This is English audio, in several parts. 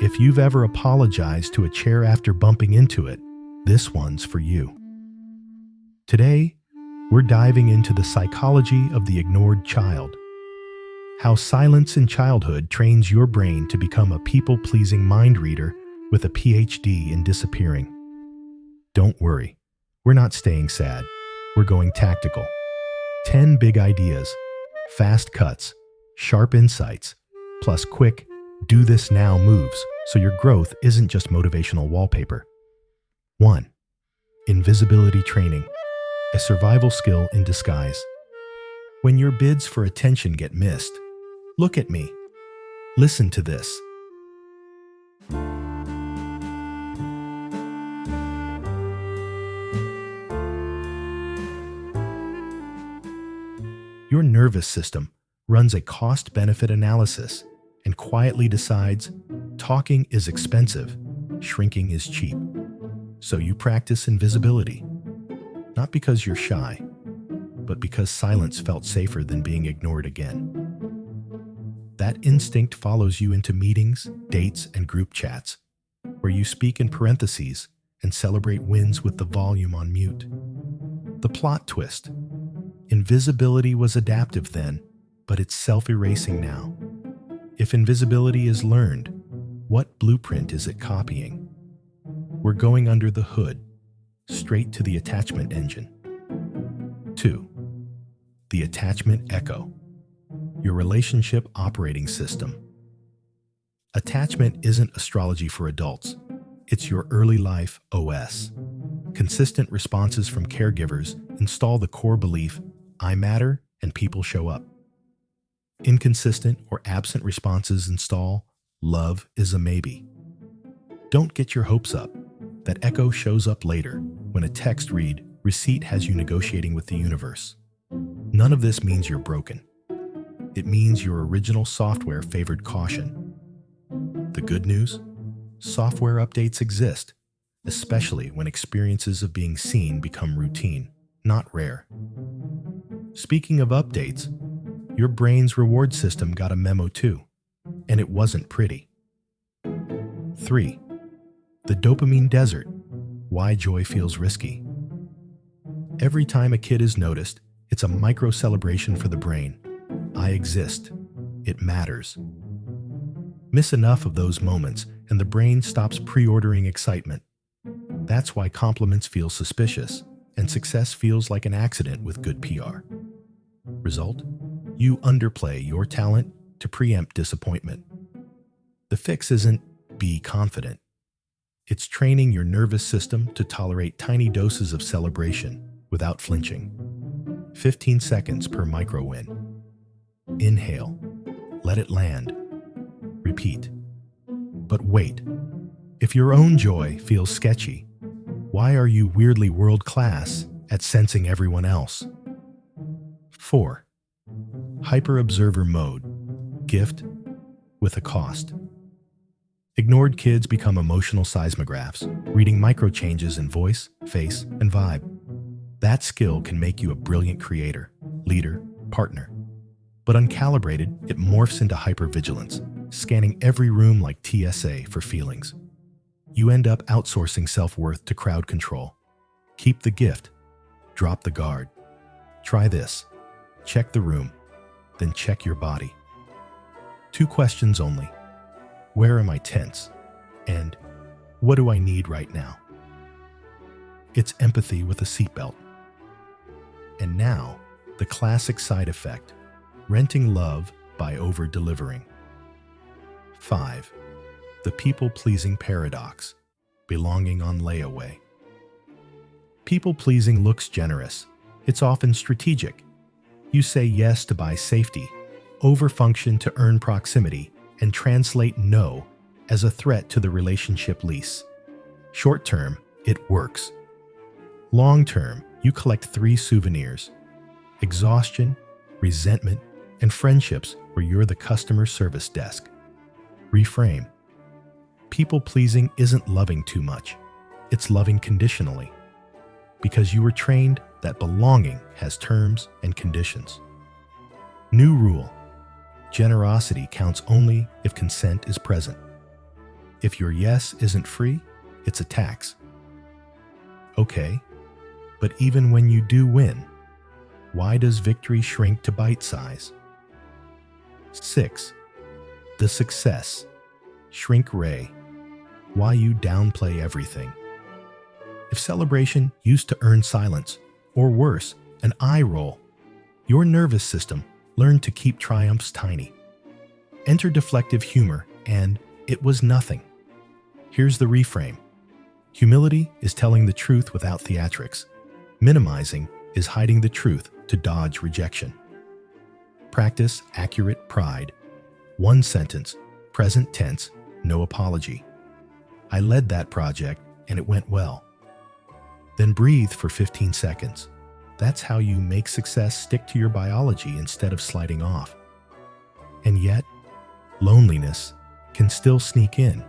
If you've ever apologized to a chair after bumping into it, this one's for you. Today, we're diving into the psychology of the ignored child. How silence in childhood trains your brain to become a people-pleasing mind reader with a PhD in disappearing. Don't worry, we're not staying sad. We're going tactical. 10 big ideas, fast cuts, sharp insights, plus quick, do-this-now moves so your growth isn't just motivational wallpaper. 1. Invisibility training, a survival skill in disguise. When your bids for attention get missed, look at me. Listen to this. Your nervous system runs a cost-benefit analysis and quietly decides talking is expensive, shrinking is cheap. So you practice invisibility, not because you're shy, but because silence felt safer than being ignored again. That instinct follows you into meetings, dates, and group chats, where you speak in parentheses and celebrate wins with the volume on mute. The plot twist. Invisibility was adaptive then, but it's self-erasing now. If invisibility is learned, what blueprint is it copying? We're going under the hood, straight to the attachment engine. 2. The attachment echo, your relationship operating system. Attachment isn't astrology for adults. It's your early life OS. Consistent responses from caregivers install the core belief, I matter and people show up. Inconsistent or absent responses install, love is a maybe. Don't get your hopes up. That echo shows up later when a text read, receipt has you negotiating with the universe. None of this means you're broken. It means your original software favored caution. The good news? Software updates exist, especially when experiences of being seen become routine, not rare. Speaking of updates, your brain's reward system got a memo too, and it wasn't pretty. 3. The dopamine desert, why joy feels risky. Every time a kid is noticed, it's a micro-celebration for the brain. I exist. It matters. Miss enough of those moments, and the brain stops pre-ordering excitement. That's why compliments feel suspicious, and success feels like an accident with good PR. Result? You underplay your talent to preempt disappointment. The fix isn't be confident. It's training your nervous system to tolerate tiny doses of celebration without flinching. 15 seconds per micro win. Inhale. Let it land. Repeat. But wait. If your own joy feels sketchy, why are you weirdly world-class at sensing everyone else? 4. Hyper-observer mode, gift with a cost. Ignored kids become emotional seismographs, reading micro-changes in voice, face, and vibe. That skill can make you a brilliant creator, leader, partner. But uncalibrated, it morphs into hypervigilance, scanning every room like TSA for feelings. You end up outsourcing self-worth to crowd control. Keep the gift, drop the guard. Try this. Check the room, then check your body. 2 questions only. Where am I tense? And what do I need right now? It's empathy with a seatbelt. And now, the classic side effect, renting love by over-delivering. 5. The people-pleasing paradox, belonging on layaway. People-pleasing looks generous. It's often strategic. You say yes to buy safety, overfunction to earn proximity, and translate no as a threat to the relationship lease. Short term, it works. Long term, you collect 3 souvenirs: exhaustion, resentment, and friendships where you're the customer service desk. Reframe. People-pleasing isn't loving too much. It's loving conditionally. Because you were trained that belonging has terms and conditions. New rule. Generosity counts only if consent is present. If your yes isn't free, it's a tax. Okay, but even when you do win, why does victory shrink to bite size? 6. The success. Shrink ray. Why you downplay everything. If celebration used to earn silence, or worse, an eye roll, your nervous system learned to keep triumphs tiny. Enter deflective humor and it was nothing. Here's the reframe. Humility is telling the truth without theatrics. Minimizing is hiding the truth to dodge rejection. Practice accurate pride. One sentence, present tense, no apology. I led that project and it went well. Then breathe for 15 seconds. That's how you make success stick to your biology instead of sliding off. And yet, loneliness can still sneak in,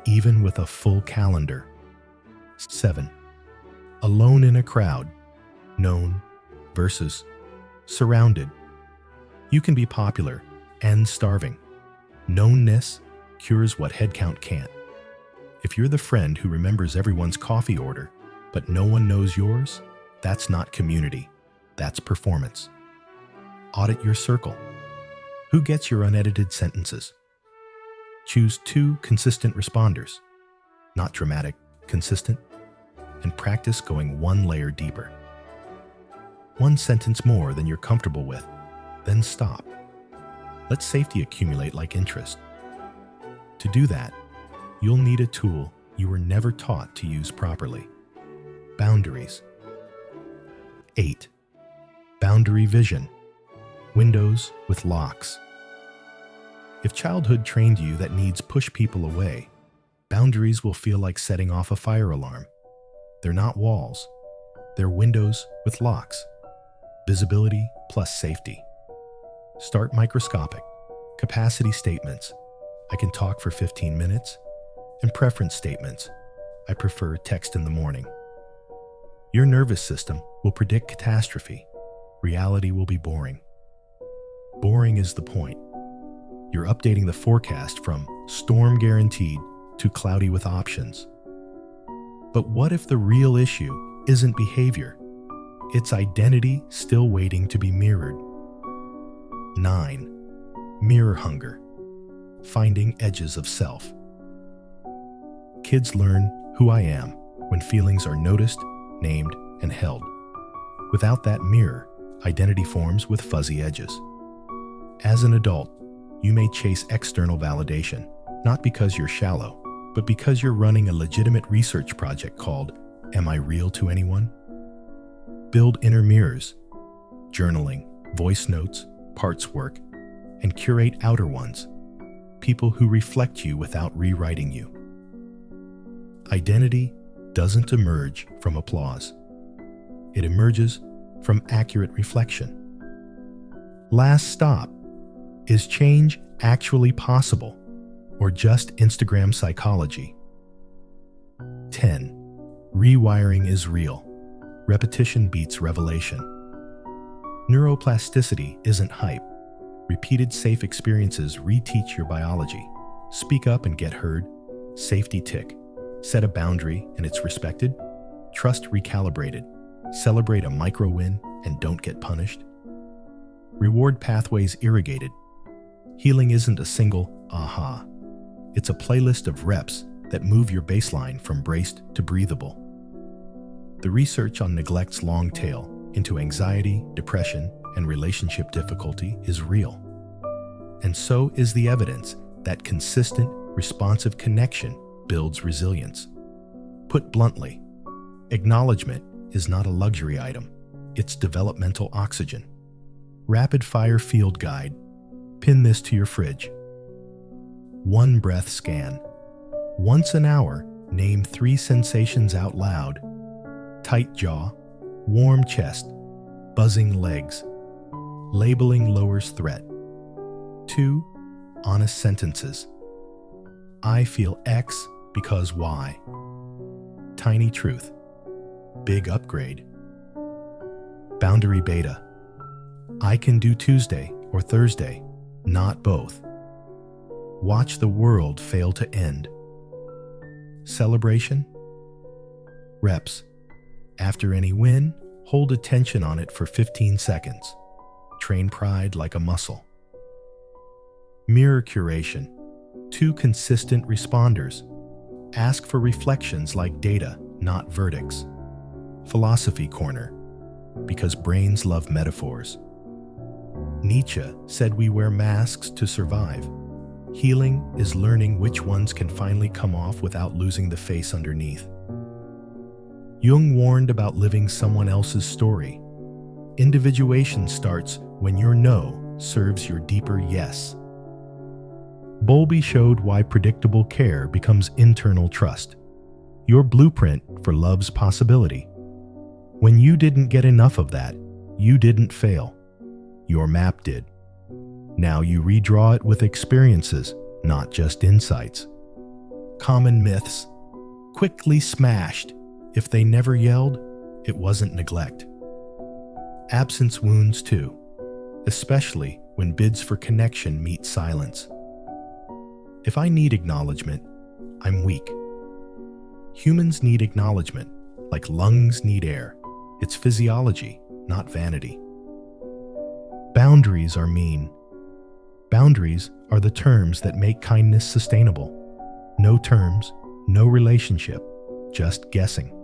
even with a full calendar. 7. Alone in a crowd. Known versus surrounded. You can be popular and starving. Knownness cures what headcount can't. If you're the friend who remembers everyone's coffee order, but no one knows yours, that's not community. That's performance. Audit your circle. Who gets your unedited sentences? Choose 2 consistent responders, not dramatic, consistent, and practice going 1 layer deeper. 1 sentence more than you're comfortable with, then stop. Let safety accumulate like interest. To do that, you'll need a tool you were never taught to use properly. Boundaries. 8. Boundary vision. Windows with locks. If childhood trained you that needs push people away, boundaries will feel like setting off a fire alarm. They're not walls. They're windows with locks. Visibility plus safety. Start microscopic. Capacity statements. I can talk for 15 minutes. And preference statements. I prefer text in the morning. Your nervous system will predict catastrophe. Reality will be boring. Boring is the point. You're updating the forecast from storm guaranteed to cloudy with options. But what if the real issue isn't behavior? It's identity still waiting to be mirrored. 9. Mirror hunger. Finding edges of self. Kids learn who I am when feelings are noticed, named, and held. Without that mirror, identity forms with fuzzy edges. As an adult, you may chase external validation, not because you're shallow, but because you're running a legitimate research project called Am I Real to Anyone? Build inner mirrors, journaling, voice notes, parts work, and curate outer ones, people who reflect you without rewriting you. Identity doesn't emerge from applause. It emerges from accurate reflection. Last stop. Is change actually possible, or just Instagram psychology? 10. Rewiring is real. Repetition beats revelation. Neuroplasticity isn't hype. Repeated safe experiences reteach your biology. Speak up and get heard. Safety tick. Set a boundary and it's respected. Trust recalibrated. Celebrate a micro win and don't get punished. Reward pathways irrigated. Healing isn't a single aha. It's a playlist of reps that move your baseline from braced to breathable. The research on neglect's long tail into anxiety, depression, and relationship difficulty is real. And so is the evidence that consistent, responsive connection builds resilience. Put bluntly, acknowledgement is not a luxury item. It's developmental oxygen. Rapid fire field guide. Pin this to your fridge. 1 breath scan. Once an hour, name 3 sensations out loud. Tight jaw, warm chest, buzzing legs. Labeling lowers threat. 2. Honest sentences. I feel X because Y. Tiny truth. Big upgrade. Boundary beta. I can do Tuesday or Thursday, not both. Watch the world fail to end Celebration? Reps. After any win, hold attention on it for 15 seconds. Train pride like a muscle. Mirror curation. 2 consistent responders. Ask for reflections like data, not verdicts. Philosophy corner. Because brains love metaphors. Nietzsche said we wear masks to survive. Healing is learning which ones can finally come off without losing the face underneath. Jung warned about living someone else's story. Individuation starts when your no serves your deeper yes. Bowlby showed why predictable care becomes internal trust. Your blueprint for love's possibility. When you didn't get enough of that, you didn't fail. Your map did. Now you redraw it with experiences, not just insights. Common myths. Quickly smashed. If they never yelled, it wasn't neglect. Absence wounds too, especially when bids for connection meet silence. If I need acknowledgement, I'm weak. Humans need acknowledgement, like lungs need air. It's physiology, not vanity. Boundaries are mean. Boundaries are the terms that make kindness sustainable. No terms, no relationship, just guessing.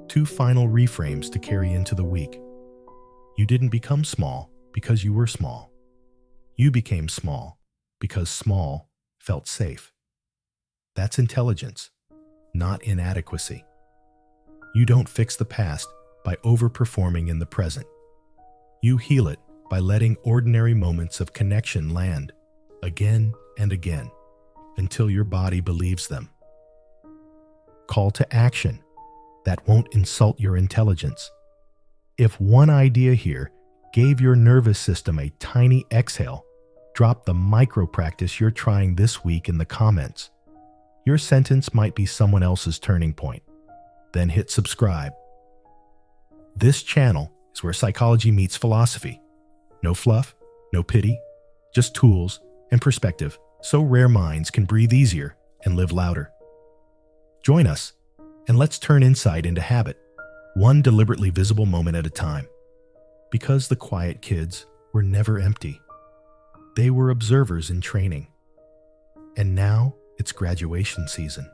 2 final reframes to carry into the week. You didn't become small because you were small. You became small because small felt safe. That's intelligence, not inadequacy. You don't fix the past by overperforming in the present. You heal it by letting ordinary moments of connection land again and again until your body believes them. Call to action that won't insult your intelligence. If one idea here gave your nervous system a tiny exhale, drop the micro practice you're trying this week in the comments. Your sentence might be someone else's turning point. Then hit subscribe. This channel is where psychology meets philosophy. No fluff, no pity, just tools and perspective so rare minds can breathe easier and live louder. Join us and let's turn insight into habit, one deliberately visible moment at a time. Because the quiet kids were never empty. They were observers in training. And now it's graduation season.